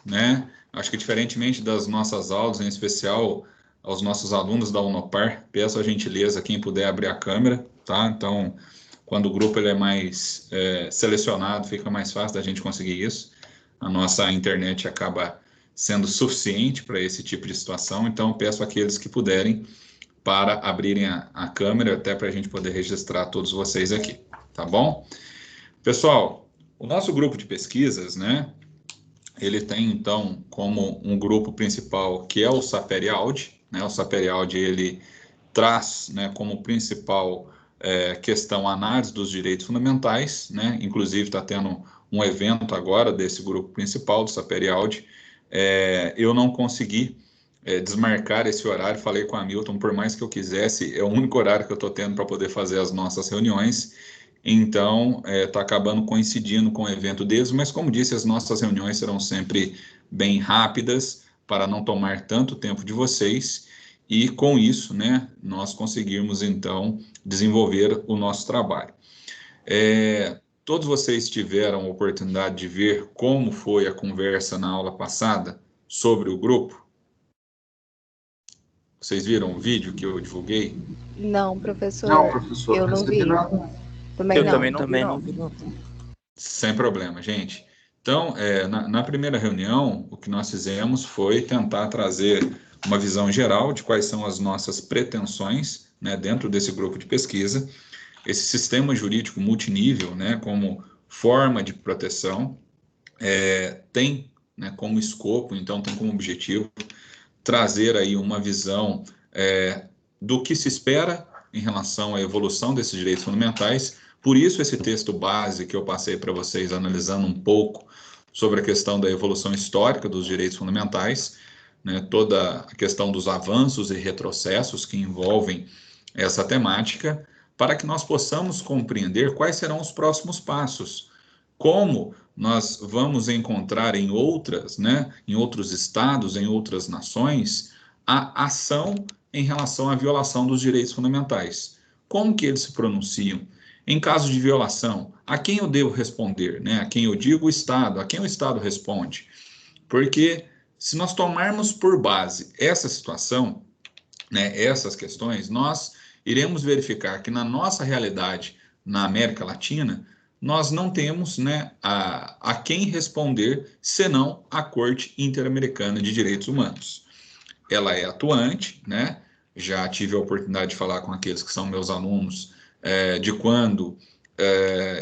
né? Acho que diferentemente das nossas aulas, em especial aos nossos alunos da Unopar, peço a gentileza quem puder abrir a câmera, tá? Então, quando o grupo ele é mais selecionado, fica mais fácil da gente conseguir isso. A nossa internet acaba sendo suficiente para esse tipo de situação, então peço àqueles que puderem para abrirem a câmera, até para a gente poder registrar todos vocês aqui, tá bom? Pessoal, o nosso grupo de pesquisas, né, ele tem, então, como um grupo principal, que é o Sapere-Aude, né, o Sapere-Aude, ele traz, né, como principal questão a análise dos direitos fundamentais, né, inclusive está tendo um evento agora desse grupo principal do Sapere-Aude. Eu não consegui desmarcar esse horário, falei com a Hamilton, por mais que eu quisesse, é o único horário que eu estou tendo para poder fazer as nossas reuniões, então está acabando coincidindo com o evento deles, mas como disse, as nossas reuniões serão sempre bem rápidas, para não tomar tanto tempo de vocês, e com isso, né, nós conseguirmos então desenvolver o nosso trabalho. Todos vocês tiveram a oportunidade de ver como foi a conversa na aula passada sobre o grupo? Vocês viram o vídeo que eu divulguei? Não, Não, professor, professor, eu não recebi vi. nada. Também Eu não. também não vi, não. Sem problema, gente. Então, na primeira reunião, o que nós fizemos foi tentar trazer uma visão geral de quais são as nossas pretensões, né, dentro desse grupo de pesquisa. Esse sistema jurídico multinível, né, como forma de proteção, tem, né, como escopo, então tem como objetivo trazer aí uma visão do que se espera em relação à evolução desses direitos fundamentais. Por isso, esse texto base que eu passei para vocês, analisando um pouco sobre a questão da evolução histórica dos direitos fundamentais, né, toda a questão dos avanços e retrocessos que envolvem essa temática, para que nós possamos compreender quais serão os próximos passos, como nós vamos encontrar em outras, né, em outros estados, em outras nações, a ação em relação à violação dos direitos fundamentais. Como que eles se pronunciam? Em caso de violação, a quem eu devo responder? Né? A quem eu digo o Estado, a quem o Estado responde? Porque se nós tomarmos por base essa situação, né, essas questões, nós iremos verificar que na nossa realidade, na América Latina, nós não temos, né, a quem responder senão a Corte Interamericana de Direitos Humanos. Ela é atuante, né? Já tive a oportunidade de falar com aqueles que são meus alunos de quando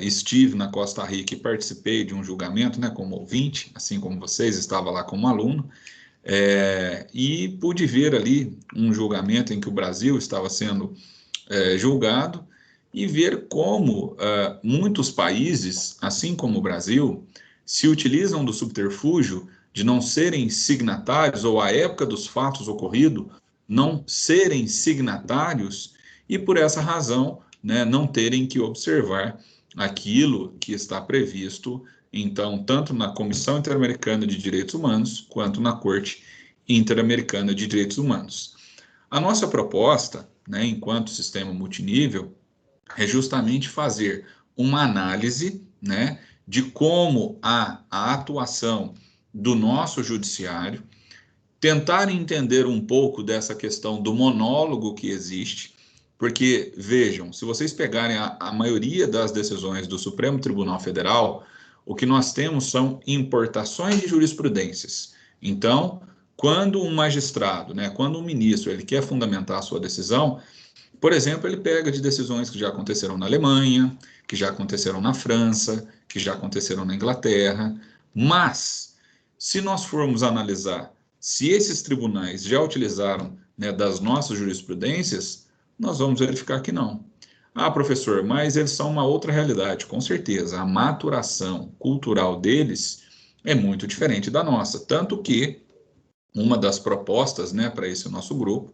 estive na Costa Rica e participei de um julgamento, né, como ouvinte, assim como vocês, estava lá como aluno, e pude ver ali um julgamento em que o Brasil estava sendo julgado e ver como muitos países, assim como o Brasil, se utilizam do subterfúgio de não serem signatários ou à época dos fatos ocorridos, não serem signatários e por essa razão, né, não terem que observar aquilo que está previsto, então, tanto na Comissão Interamericana de Direitos Humanos quanto na Corte Interamericana de Direitos Humanos. A nossa proposta, né, enquanto sistema multinível, é justamente fazer uma análise, né, de como a atuação do nosso judiciário, tentar entender um pouco dessa questão do monólogo que existe, porque, vejam, se vocês pegarem a maioria das decisões do Supremo Tribunal Federal, o que nós temos são importações de jurisprudências. Então, quando um magistrado, né, quando um ministro, ele quer fundamentar a sua decisão, por exemplo, ele pega de decisões que já aconteceram na Alemanha, que já aconteceram na França, que já aconteceram na Inglaterra, mas se nós formos analisar se esses tribunais já utilizaram, né, das nossas jurisprudências, nós vamos verificar que não. Ah, professor, mas eles são uma outra realidade. Com certeza, a maturação cultural deles é muito diferente da nossa. Tanto que uma das propostas, né, para esse nosso grupo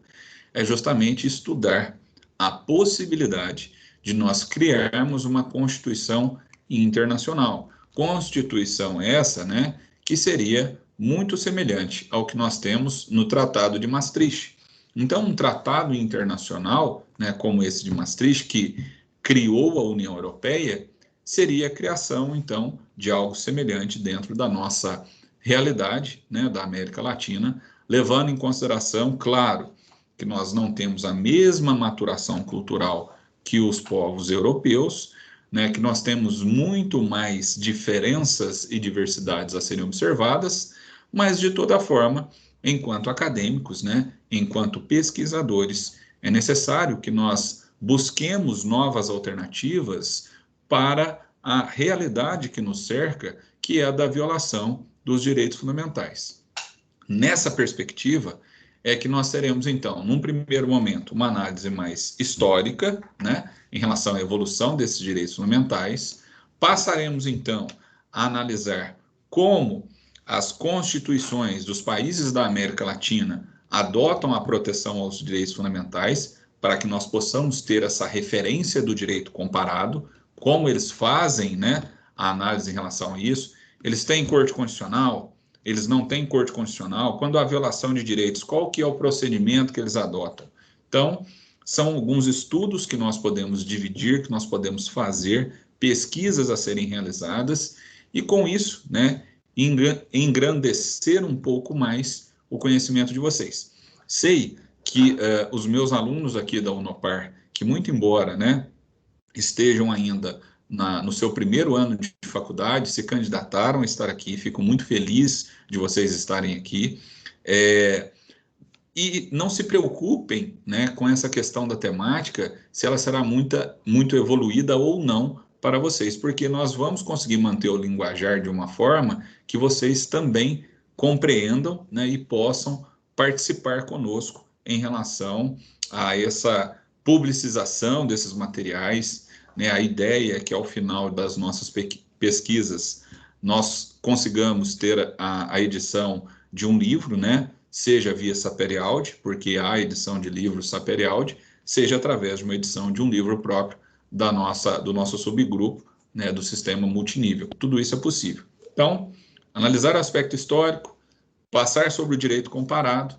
é justamente estudar a possibilidade de nós criarmos uma Constituição internacional. Constituição essa, né, que seria muito semelhante ao que nós temos no Tratado de Maastricht. Então, um tratado internacional, né, como esse de Maastricht, que criou a União Europeia, seria a criação, então, de algo semelhante dentro da nossa realidade, né, da América Latina, levando em consideração, claro, que nós não temos a mesma maturação cultural que os povos europeus, né, que nós temos muito mais diferenças e diversidades a serem observadas, mas de toda forma, enquanto acadêmicos, né, enquanto pesquisadores, é necessário que nós busquemos novas alternativas para a realidade que nos cerca, que é a da violação dos direitos fundamentais. Nessa perspectiva, é que nós teremos, então, num primeiro momento, uma análise mais histórica, né, em relação à evolução desses direitos fundamentais. Passaremos, então, a analisar como as constituições dos países da América Latina adotam a proteção aos direitos fundamentais, para que nós possamos ter essa referência do direito comparado, como eles fazem, né, a análise em relação a isso. Eles têm corte constitucional? Eles não têm corte constitucional? Quando há violação de direitos, qual que é o procedimento que eles adotam? Então, são alguns estudos que nós podemos dividir, que nós podemos fazer, pesquisas a serem realizadas, e com isso, né, engrandecer um pouco mais o conhecimento de vocês. Sei que os meus alunos aqui da Unopar, que muito embora, né, estejam ainda no seu primeiro ano de faculdade, se candidataram a estar aqui, fico muito feliz de vocês estarem aqui. E não se preocupem, né, com essa questão da temática, se ela será muito evoluída ou não para vocês, porque nós vamos conseguir manter o linguajar de uma forma que vocês também compreendam, né, e possam participar conosco em relação a essa publicização desses materiais, né. A ideia é que ao final das nossas pesquisas nós consigamos ter a edição de um livro, né, seja via Saperialdi, porque há edição de livros Saperialdi, seja através de uma edição de um livro próprio do nosso subgrupo, né, do sistema multinível. Tudo isso é possível. Então, analisar o aspecto histórico, passar sobre o direito comparado,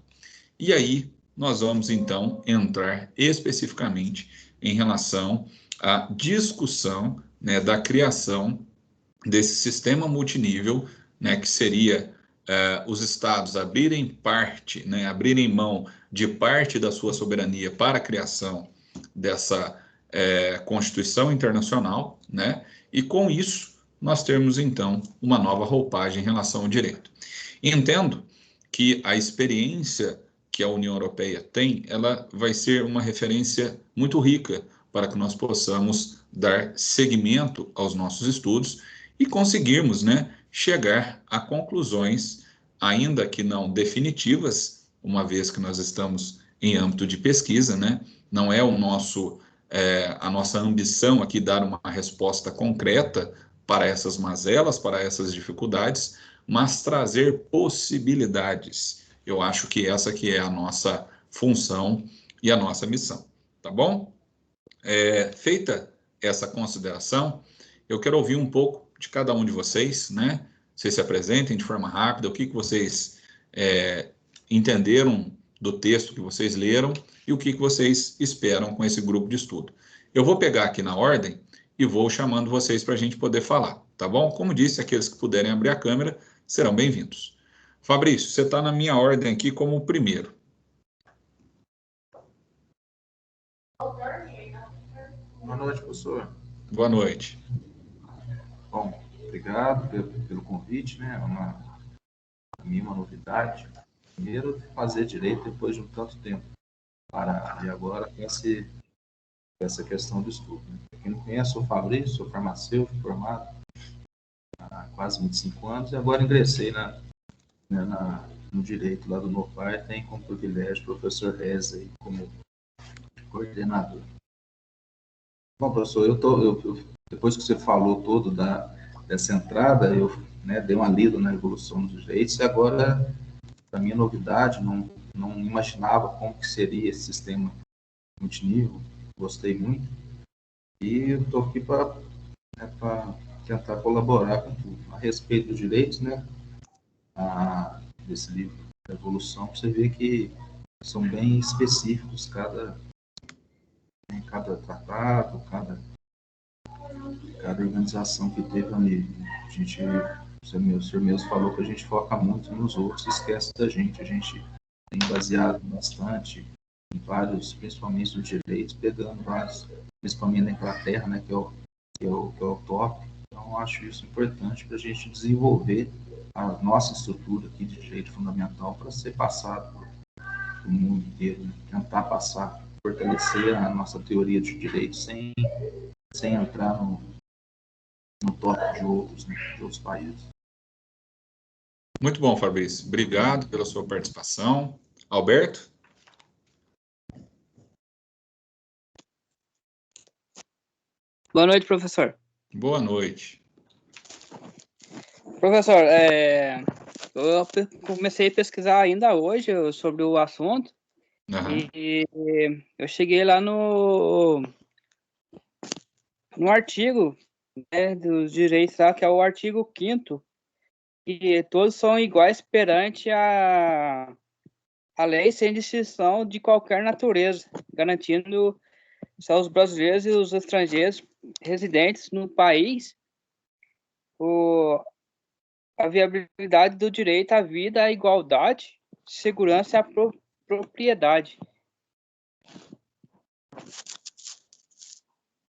e aí nós vamos, então, entrar especificamente em relação à discussão, né, da criação desse sistema multinível, né, que seria os estados abrirem parte, né, abrirem mão de parte da sua soberania para a criação dessa Constituição Internacional, né, e com isso nós termos então uma nova roupagem em relação ao direito. Entendo que a experiência que a União Europeia tem, ela vai ser uma referência muito rica para que nós possamos dar seguimento aos nossos estudos e conseguirmos, né, chegar a conclusões, ainda que não definitivas, uma vez que nós estamos em âmbito de pesquisa, né, não é a nossa ambição aqui dar uma resposta concreta para essas mazelas, para essas dificuldades, mas trazer possibilidades. Eu acho que essa que é a nossa função e a nossa missão, tá bom? Feita essa consideração, eu quero ouvir um pouco de cada um de vocês, né? Vocês se apresentem de forma rápida, o que vocês entenderam do texto que vocês leram e o que vocês esperam com esse grupo de estudo. Eu vou pegar aqui na ordem e vou chamando vocês para a gente poder falar, tá bom? Como disse, aqueles que puderem abrir a câmera serão bem-vindos. Fabrício, você está na minha ordem aqui como o primeiro. Boa noite, professor. Boa noite. Bom, obrigado pelo convite, né? Para mim, uma novidade. Primeiro, fazer direito depois de um tanto tempo. E agora com essa questão do estudo. Né? Para quem não conhece, sou Fabrício, sou farmacêutico, formado há quase 25 anos, e agora ingressei no direito lá do Unopar, tem como privilégio o professor Reza aí como coordenador. Bom, professor, depois que você falou todo dessa entrada, eu, né, dei uma lida na evolução dos direitos, e agora, para mim, é novidade, não imaginava como que seria esse sistema multinível, gostei muito, e eu estou aqui para tentar colaborar com tudo. A respeito dos direitos, né, desse livro, da evolução, você vê que são bem específicos, cada tratado, cada organização que teve a nível. A gente O senhor mesmo falou que a gente foca muito nos outros e esquece da gente. A gente tem baseado bastante em vários, principalmente nos direitos, pegando vários, principalmente na Inglaterra, né, que é o top. Então, eu acho isso importante para a gente desenvolver a nossa estrutura aqui de direito fundamental para ser passado para o mundo inteiro, né? Tentar passar, fortalecer a nossa teoria de direito sem entrar no top de outros, né, de outros países. Muito bom, Fabrício. Obrigado pela sua participação. Alberto? Boa noite, professor. Boa noite. Professor, eu comecei a pesquisar ainda hoje sobre o assunto e eu cheguei lá no artigo, né, dos direitos lá, que é o artigo 5º, que todos são iguais perante a lei sem distinção de qualquer natureza, garantindo aos brasileiros e os estrangeiros residentes no país a viabilidade do direito à vida, à igualdade, segurança e à propriedade.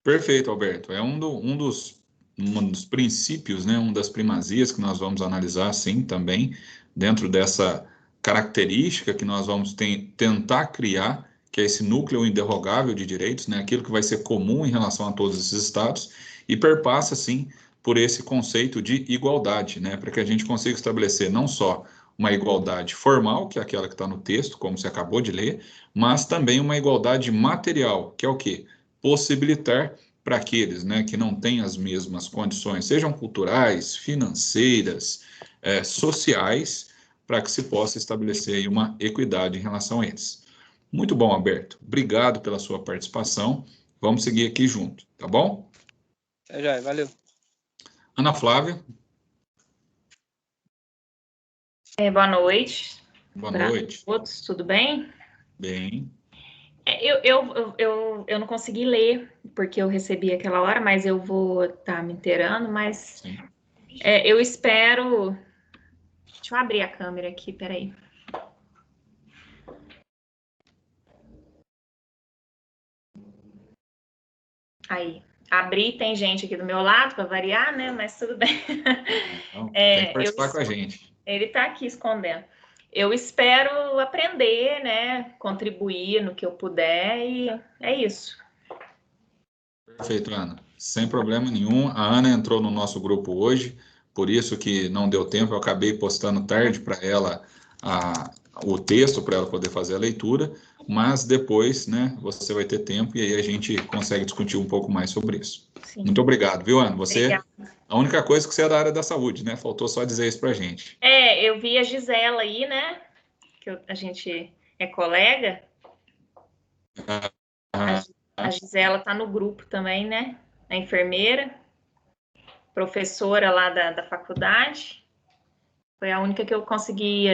Perfeito, Alberto. É um dos princípios, né, uma das primazias que nós vamos analisar, sim, também, dentro dessa característica que nós vamos tentar criar, que é esse núcleo inderrogável de direitos, né, aquilo que vai ser comum em relação a todos esses estados, e perpassa, sim, por esse conceito de igualdade, né, para que a gente consiga estabelecer não só uma igualdade formal, que é aquela que está no texto, como você acabou de ler, mas também uma igualdade material, que é o quê? Possibilitar para aqueles, né, que não têm as mesmas condições, sejam culturais, financeiras, sociais, para que se possa estabelecer aí uma equidade em relação a eles. Muito bom, Alberto. Obrigado pela sua participação. Vamos seguir aqui junto, tá bom? Já, valeu. Ana Flávia. Boa noite. Boa noite. Todos, tudo bem? Bem. Eu não consegui ler, porque eu recebi aquela hora, mas eu vou estar me inteirando, mas eu espero... Deixa eu abrir a câmera aqui, peraí. Aí, abri, tem gente aqui do meu lado para variar, né? Mas tudo bem. Então, tem que participar com a gente. Ele está aqui escondendo. Eu espero aprender, né? Contribuir no que eu puder e é isso. Perfeito, Ana. Sem problema nenhum. A Ana entrou no nosso grupo hoje, por isso que não deu tempo. Eu acabei postando tarde para ela o texto para ela poder fazer a leitura, mas depois, né, você vai ter tempo e aí a gente consegue discutir um pouco mais sobre isso. Sim. Muito obrigado, viu, Ana? Você, a única coisa que você é da área da saúde, né? Faltou só dizer isso para a gente. Eu vi a Gisela aí, né? Que a gente é colega. A Gisela está no grupo também, né? A enfermeira, professora lá da faculdade. Foi a única que eu consegui,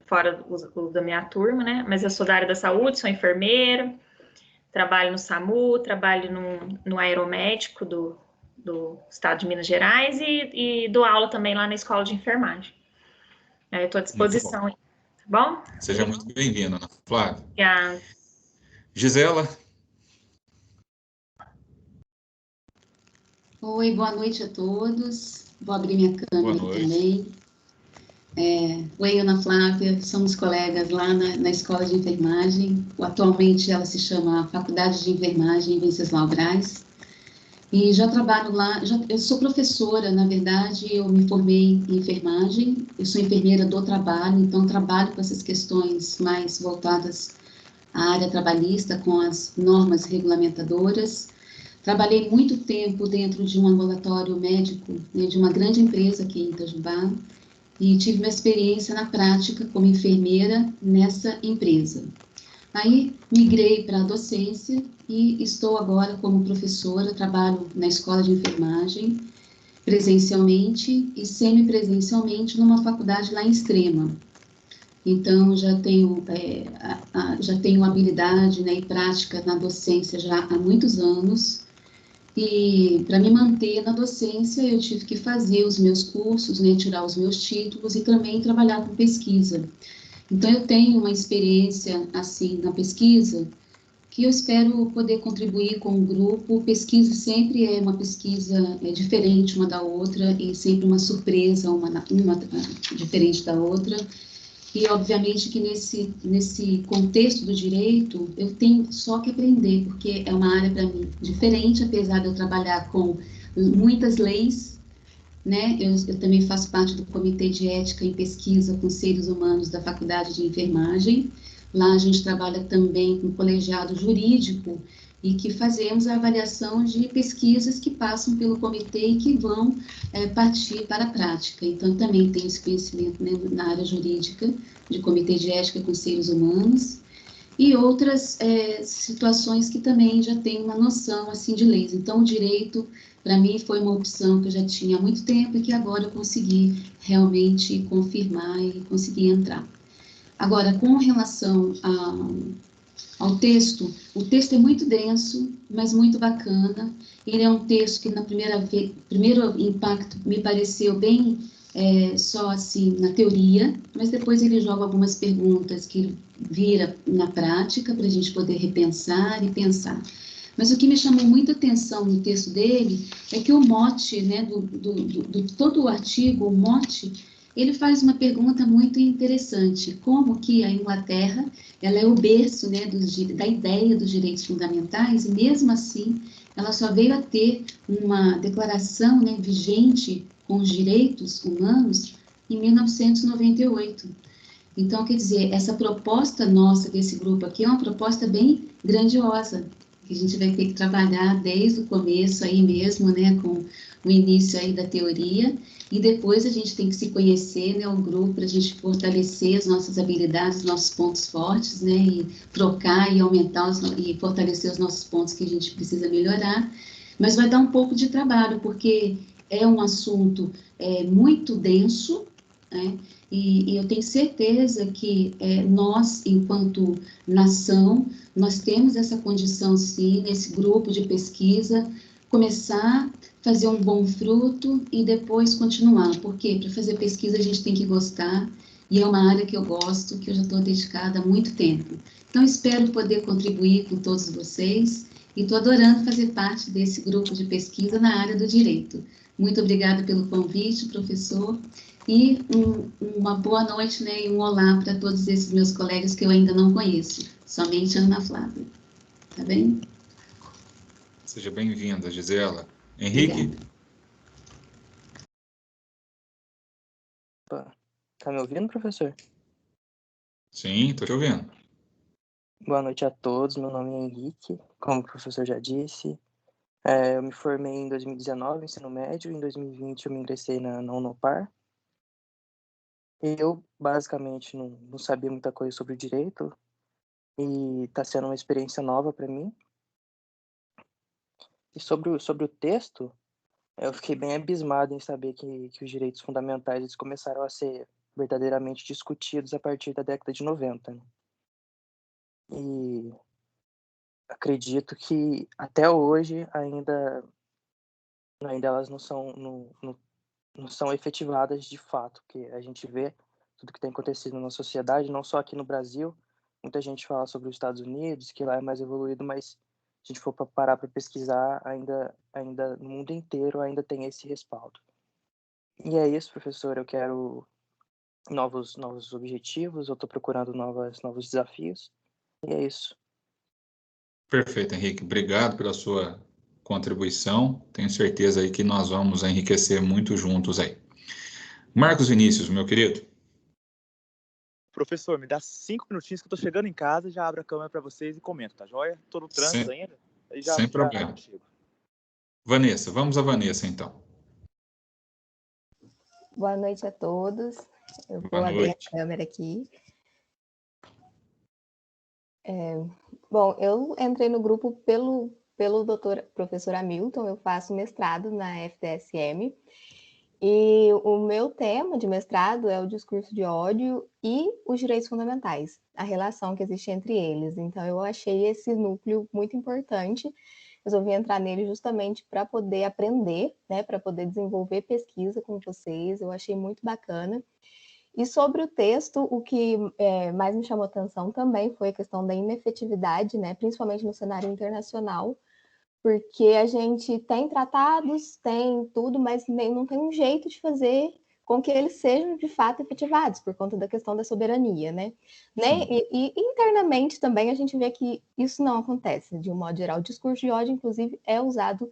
fora o da minha turma, né? Mas eu sou da área da saúde, sou enfermeira, trabalho no SAMU, trabalho no aeromédico do estado de Minas Gerais e dou aula também lá na escola de enfermagem. Eu estou à disposição, tá bom? Seja muito bem-vinda, Ana Flávia. Obrigada. Gisela. Oi, boa noite a todos. Vou abrir minha câmera também. Oi, Ana Flávia, somos colegas lá na Escola de Enfermagem. Atualmente ela se chama Faculdade de Enfermagem Venceslau Braz. E já trabalho lá, eu sou professora, na verdade, eu me formei em enfermagem, eu sou enfermeira do trabalho, então trabalho com essas questões mais voltadas à área trabalhista, com as normas regulamentadoras. Trabalhei muito tempo dentro de um ambulatório médico, né, de uma grande empresa aqui em Itajubá, e tive uma experiência na prática como enfermeira nessa empresa. Aí migrei para a docência e estou agora como professora, trabalho na escola de enfermagem, presencialmente e semipresencialmente numa faculdade lá em Extrema. Então, já tenho habilidade, né, e prática na docência já há muitos anos. E para me manter na docência, eu tive que fazer os meus cursos, né, tirar os meus títulos e também trabalhar com pesquisa. Então, eu tenho uma experiência, assim, na pesquisa, que eu espero poder contribuir com o grupo. Pesquisa sempre é uma pesquisa diferente uma da outra e sempre uma surpresa, uma diferente da outra. E, obviamente, que nesse contexto do direito, eu tenho só que aprender, porque é uma área, para mim, diferente, apesar de eu trabalhar com muitas leis, né? Eu também faço parte do Comitê de Ética em Pesquisa com Seres Humanos da Faculdade de Enfermagem. Lá a gente trabalha também com colegiado jurídico e que fazemos a avaliação de pesquisas que passam pelo comitê e que vão partir para a prática. Então, também tenho esse conhecimento, né, na área jurídica, de Comitê de Ética com Seres Humanos, e outras situações que também já tenho uma noção, assim, de leis. Então, o direito, para mim, foi uma opção que eu já tinha há muito tempo e que agora eu consegui realmente confirmar e consegui entrar. Agora, com relação ao texto, o texto é muito denso, mas muito bacana. Ele é um texto que, primeiro impacto, me pareceu bem só assim na teoria, mas depois ele joga algumas perguntas que vira na prática para a gente poder repensar e pensar. Mas o que me chamou muita atenção no texto dele é que o mote, né, todo o artigo, o mote, ele faz uma pergunta muito interessante, como que a Inglaterra, ela é o berço, né, da ideia dos direitos fundamentais, e mesmo assim, ela só veio a ter uma declaração, né, vigente com os direitos humanos em 1998. Então, quer dizer, essa proposta nossa desse grupo aqui é uma proposta bem grandiosa, que a gente vai ter que trabalhar desde o começo aí mesmo, né, com o início aí da teoria, e depois a gente tem que se conhecer, né, o grupo, para a gente fortalecer as nossas habilidades, os nossos pontos fortes, né, e trocar e aumentar e fortalecer os nossos pontos que a gente precisa melhorar, mas vai dar um pouco de trabalho, porque é um assunto muito denso, né, e eu tenho certeza que nós, enquanto nação, nós temos essa condição, sim, nesse grupo de pesquisa, começar, fazer um bom fruto e depois continuar. Por quê? Para fazer pesquisa a gente tem que gostar, e é uma área que eu gosto, que eu já estou dedicada há muito tempo. Então, espero poder contribuir com todos vocês e estou adorando fazer parte desse grupo de pesquisa na área do direito. Muito obrigada pelo convite, professor, e uma boa noite, né, e um olá para todos esses meus colegas que eu ainda não conheço, somente a Ana Flávia. Tá bem? Seja bem-vinda, Gisela. Henrique? Obrigada. Tá me ouvindo, professor? Sim, estou te ouvindo. Boa noite a todos, meu nome é Henrique, como o professor já disse. Eu me formei em 2019, no ensino médio, em 2020 eu me ingressei na Unopar. Eu, basicamente, não sabia muita coisa sobre o direito e está sendo uma experiência nova para mim. E sobre o texto, eu fiquei bem abismado em saber que os direitos fundamentais eles começaram a ser verdadeiramente discutidos a partir da década de 90. Né? E acredito que até hoje ainda elas não são efetivadas de fato, porque a gente vê tudo que tem acontecido na sociedade, não só aqui no Brasil. Muita gente fala sobre os Estados Unidos, que lá é mais evoluído, mas se a gente for parar para pesquisar, ainda no mundo inteiro ainda tem esse respaldo. E é isso, professor, eu quero novos objetivos, eu estou procurando novos desafios, e é isso. Perfeito, Henrique. Obrigado pela sua contribuição. Tenho certeza aí que nós vamos enriquecer muito juntos aí. Marcos Vinícius, meu querido. Professor, me dá 5 minutinhos que eu tô chegando em casa, já abro a câmera para vocês e comento, tá joia? Tô no trânsito ainda, aí Sem problema. chego. Vanessa, vamos a Vanessa então. Boa noite a todos. Eu vou abrir a câmera aqui. Bom, eu entrei no grupo pelo professor Hamilton, eu faço mestrado na FDSM, e o meu tema de mestrado é o discurso de ódio e os direitos fundamentais, a relação que existe entre eles. Então, eu achei esse núcleo muito importante, resolvi entrar nele justamente para poder aprender, né, para poder desenvolver pesquisa com vocês. Eu achei muito bacana. E sobre o texto, o que mais me chamou atenção também foi a questão da inefetividade, né, principalmente no cenário internacional, porque a gente tem tratados, tem tudo, mas não tem um jeito de fazer com que eles sejam de fato efetivados, por conta da questão da soberania, né? E internamente também a gente vê que isso não acontece, de um modo geral. O discurso de ódio, inclusive, é usado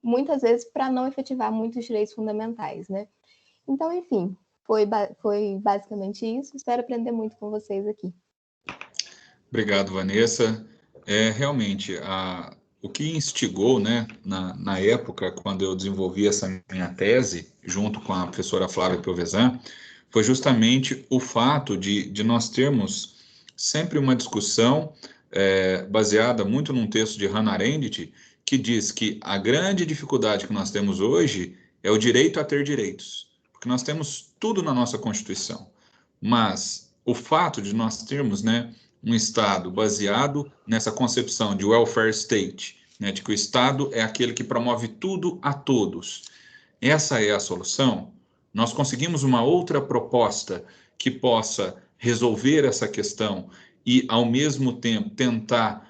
muitas vezes para não efetivar muitos direitos fundamentais, né? Então, enfim, foi basicamente isso. Espero aprender muito com vocês aqui. Obrigado, Vanessa. Realmente, o que instigou, né, na época, quando eu desenvolvi essa minha tese, junto com a professora Flávia Piovesan, foi justamente o fato de nós termos sempre uma discussão baseada muito num texto de Hannah Arendt, que diz que a grande dificuldade que nós temos hoje é o direito a ter direitos, porque nós temos tudo na nossa Constituição, mas o fato de nós termos, né, um Estado baseado nessa concepção de welfare state, né, de que o Estado é aquele que promove tudo a todos. Essa é a solução? Nós conseguimos uma outra proposta que possa resolver essa questão e, ao mesmo tempo, tentar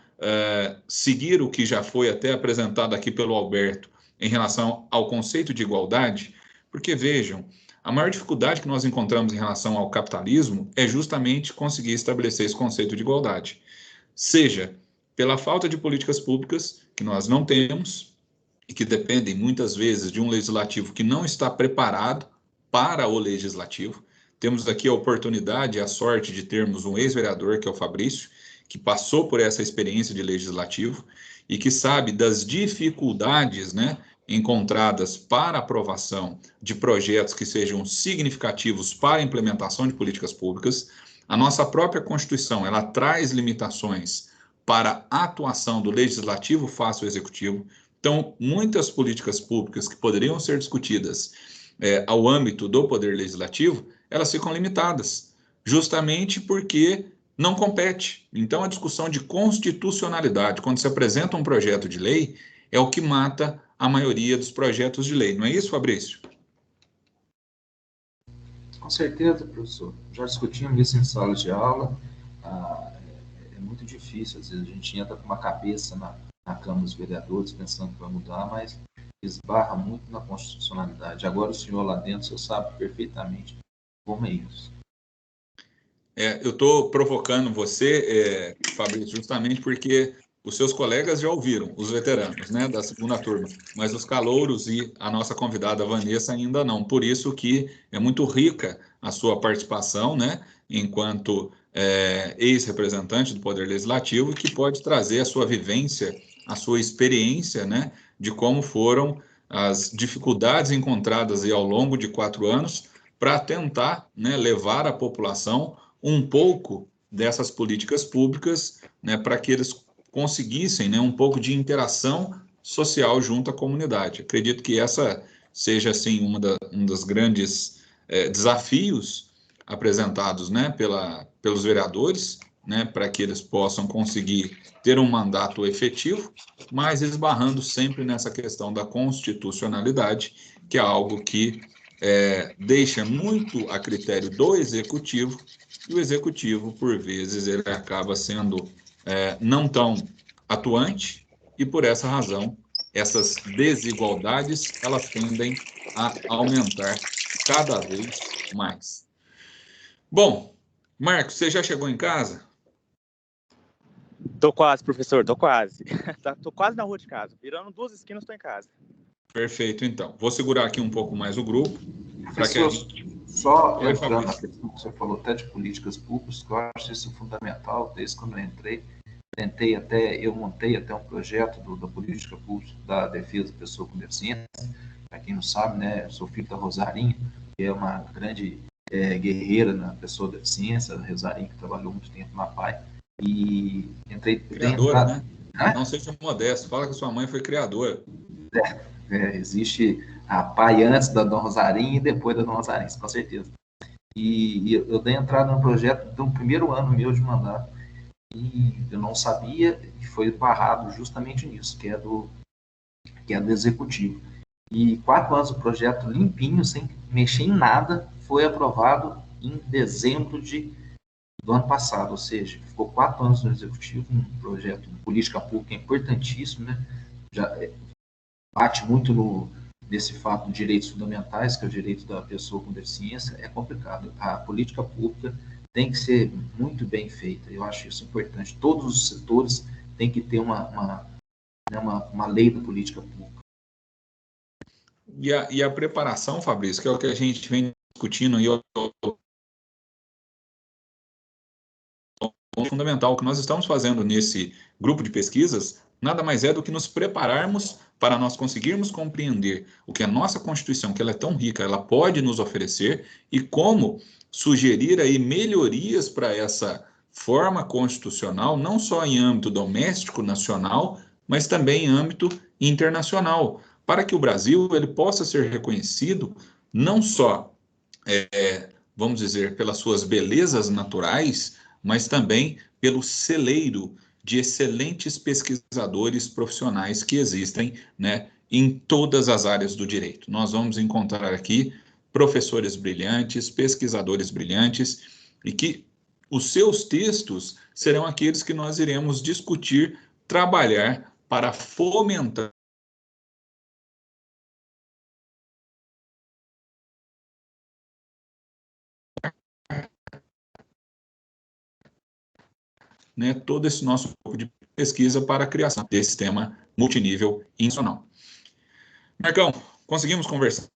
seguir o que já foi até apresentado aqui pelo Alberto em relação ao conceito de igualdade? Porque, vejam, a maior dificuldade que nós encontramos em relação ao capitalismo é justamente conseguir estabelecer esse conceito de igualdade. Seja pela falta de políticas públicas, que nós não temos, e que dependem muitas vezes de um legislativo que não está preparado para o legislativo. Temos aqui a oportunidade, a sorte de termos um ex-vereador, que é o Fabrício, que passou por essa experiência de legislativo e que sabe das dificuldades, né, encontradas para aprovação de projetos que sejam significativos para a implementação de políticas públicas. A nossa própria Constituição, ela traz limitações para a atuação do legislativo face ao executivo. Então, muitas políticas públicas que poderiam ser discutidas ao âmbito do poder legislativo, elas ficam limitadas, justamente porque não compete. Então, a discussão de constitucionalidade, quando se apresenta um projeto de lei, é o que mata a maioria dos projetos de lei. Não é isso, Fabrício? Com certeza, professor. Já discutimos isso em sala de aula. É muito difícil. Às vezes a gente entra com uma cabeça na Câmara dos Vereadores pensando que vai mudar, mas esbarra muito na constitucionalidade. Agora o senhor lá dentro, o senhor sabe perfeitamente como é isso. Eu estou provocando você, Fabrício, justamente porque os seus colegas já ouviram, os veteranos, né, da segunda turma, mas os calouros e a nossa convidada Vanessa ainda não. Por isso que é muito rica a sua participação, né, enquanto ex-representante do Poder Legislativo, que pode trazer a sua vivência, a sua experiência, né, de como foram as dificuldades encontradas aí ao longo de 4 anos para tentar, né, levar a população um pouco dessas políticas públicas, né, para que eles conseguissem, né, um pouco de interação social junto à comunidade. Acredito que essa seja, assim, um dos grandes desafios apresentados, né, pelos vereadores, né, para que eles possam conseguir ter um mandato efetivo, mas esbarrando sempre nessa questão da constitucionalidade, que é algo que deixa muito a critério do executivo, e o executivo, por vezes, ele acaba sendo não tão atuante, e por essa razão, essas desigualdades, elas tendem a aumentar cada vez mais. Bom, Marcos, você já chegou em casa? Tô quase, professor, tô quase. Tô quase na rua de casa. Virando 2 esquinas, tô em casa. Perfeito, então. Vou segurar aqui um pouco mais o grupo. Professor, só entrando na questão que você falou até de políticas públicas, que eu acho isso fundamental, desde quando eu entrei, eu montei até um projeto da política pública da defesa da pessoa com deficiência. Para quem não sabe, né, eu sou filho da Rosarinha, que é uma grande guerreira na pessoa com deficiência, a Rosarinha, que trabalhou muito tempo na PAI, e entrei... Criadora, né? Não seja modesto, fala que sua mãe foi criadora. Existe a PAI antes da Dona Rosarinha e depois da Dona Rosarinha, com certeza. E eu dei entrada no projeto do primeiro ano meu de mandato. e eu não sabia, e foi barrado justamente nisso, que é do executivo. E 4 anos o projeto limpinho, sem mexer em nada, foi aprovado em dezembro do ano passado, ou seja, ficou 4 anos no executivo, um projeto de política pública importantíssimo, né? Já bate muito nesse fato de direitos fundamentais, que é o direito da pessoa com deficiência. É complicado. A política pública tem que ser muito bem feita. Eu acho isso importante. Todos os setores têm que ter uma lei da política pública. E a preparação, Fabrício, que é o que a gente vem discutindo aí, o fundamental, o que nós estamos fazendo nesse grupo de pesquisas, nada mais é do que nos prepararmos para nós conseguirmos compreender o que a nossa Constituição, que ela é tão rica, ela pode nos oferecer, e como sugerir aí melhorias para essa forma constitucional, não só em âmbito doméstico, nacional, mas também em âmbito internacional, para que o Brasil ele possa ser reconhecido não só, vamos dizer, pelas suas belezas naturais, mas também pelo celeiro de excelentes pesquisadores profissionais que existem, né, em todas as áreas do direito. Nós vamos encontrar aqui professores brilhantes, pesquisadores brilhantes, e que os seus textos serão aqueles que nós iremos discutir, trabalhar para fomentar né, todo esse nosso grupo de pesquisa para a criação desse sistema multinível nacional. Marcão, conseguimos conversar?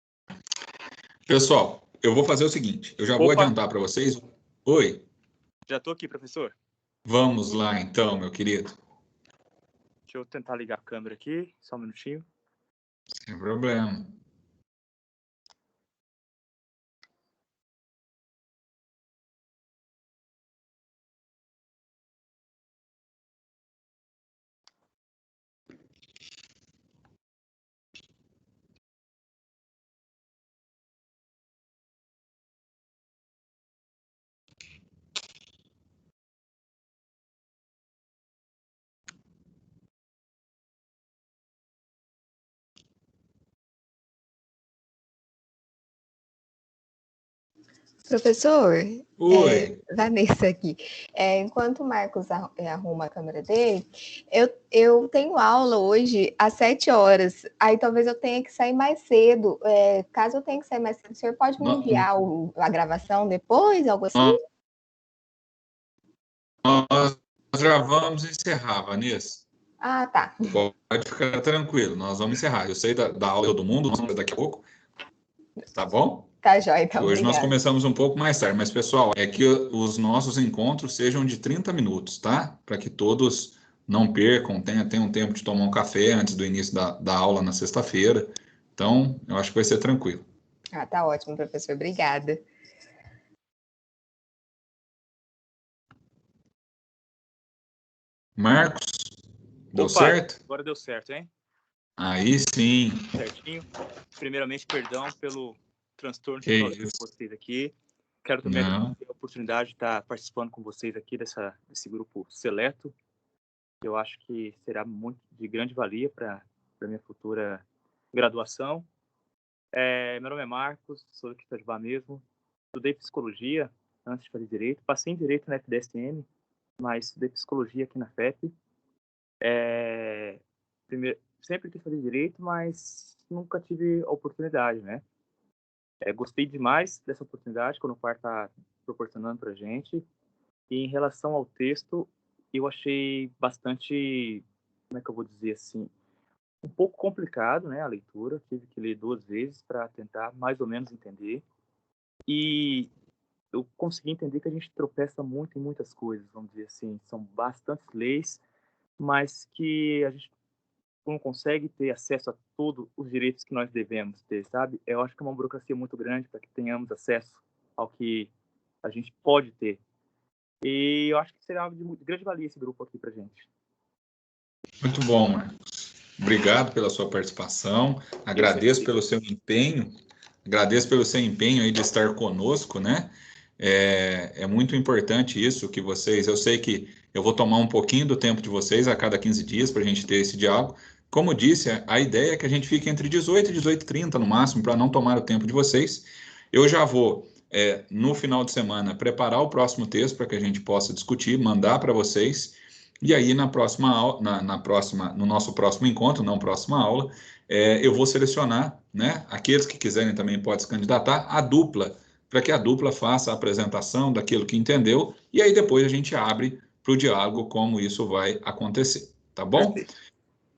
Pessoal, eu vou fazer o seguinte, eu já vou adiantar para vocês. Oi. Já estou aqui, professor. Vamos lá, então, meu querido. Deixa eu tentar ligar a câmera aqui, só um minutinho. Sem problema. Professor, Oi. Vanessa aqui. Enquanto o Marcos arruma a câmera dele, eu tenho aula hoje às 7 horas. Aí talvez eu tenha que sair mais cedo. Caso eu tenha que sair mais cedo, o senhor pode me enviar a gravação depois, algo assim? Nós já vamos encerrar, Vanessa. Ah, tá. Pode ficar tranquilo, nós vamos encerrar. Eu sei da aula do mundo, nós vamos daqui a pouco. Tá bom? Tá jóia, então. Hoje obrigada. nós começamos um pouco mais tarde, mas, pessoal, é que os nossos encontros sejam de 30 minutos, tá? Para que todos não percam, tenham tempo de tomar um café antes do início da aula na sexta-feira. Então, eu acho que vai ser tranquilo. Ah, tá ótimo, professor. Obrigada. Marcos, deu certo? Agora deu certo, hein? Aí sim. Certinho. Primeiramente, perdão pelo transtorno de vocês aqui. Quero também agradecer a oportunidade de estar participando com vocês aqui desse grupo seleto. Eu acho que será muito de grande valia para a minha futura graduação. Meu nome é Marcos, sou aqui de Itajubá mesmo. Estudei psicologia antes de fazer direito. Passei em direito na FDSM, mas estudei psicologia aqui na FEP. Sempre quis fazer direito, mas nunca tive a oportunidade, né? Gostei demais dessa oportunidade que o Unopar está proporcionando para a gente. E em relação ao texto, eu achei bastante, como é que eu vou dizer assim, um pouco complicado, né, a leitura. Tive que ler 2 vezes para tentar mais ou menos entender. E eu consegui entender que a gente tropeça muito em muitas coisas, vamos dizer assim. São bastantes leis, mas que a gente não consegue ter acesso a todos os direitos que nós devemos ter, sabe? Eu acho que é uma burocracia muito grande para que tenhamos acesso ao que a gente pode ter. E eu acho que será de grande valia esse grupo aqui para gente. Muito bom, Marcos. Obrigado pela sua participação. Agradeço pelo seu empenho. Agradeço pelo seu empenho aí de estar conosco, né? É muito importante isso que vocês... Eu sei que eu vou tomar um pouquinho do tempo de vocês a cada 15 dias para a gente ter esse diálogo. Como disse, a ideia é que a gente fique entre 18 e 18h30 no máximo, para não tomar o tempo de vocês. Eu já vou, no final de semana, preparar o próximo texto para que a gente possa discutir, mandar para vocês. E aí, no nosso próximo encontro, não próxima aula, eu vou selecionar, né, aqueles que quiserem também podem se candidatar, a dupla, para que a dupla faça a apresentação daquilo que entendeu, e aí depois a gente abre para o diálogo como isso vai acontecer, tá bom? Perfeito.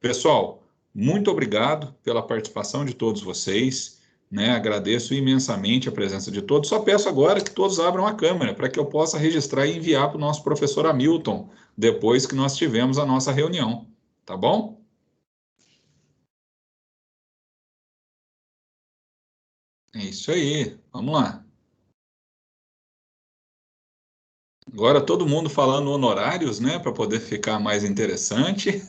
Pessoal, muito obrigado pela participação de todos vocês, né? Agradeço imensamente a presença de todos. Só peço agora que todos abram a câmera para que eu possa registrar e enviar para o nosso professor Hamilton, depois que nós tivemos a nossa reunião, tá bom? É isso aí, vamos lá. Agora todo mundo falando honorários, né, para poder ficar mais interessante.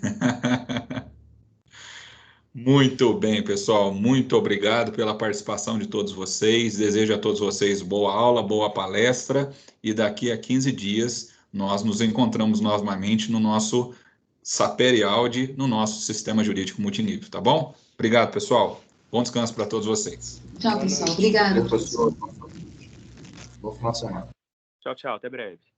Muito bem, pessoal. Muito obrigado pela participação de todos vocês. Desejo a todos vocês boa aula, boa palestra. E daqui a 15 dias nós nos encontramos novamente no nosso Sapere Aude, no nosso sistema jurídico multinível, tá bom? Obrigado, pessoal. Bom descanso para todos vocês. Tchau, pessoal. Obrigada. Bom final de semana. Tchau, tchau. Até breve.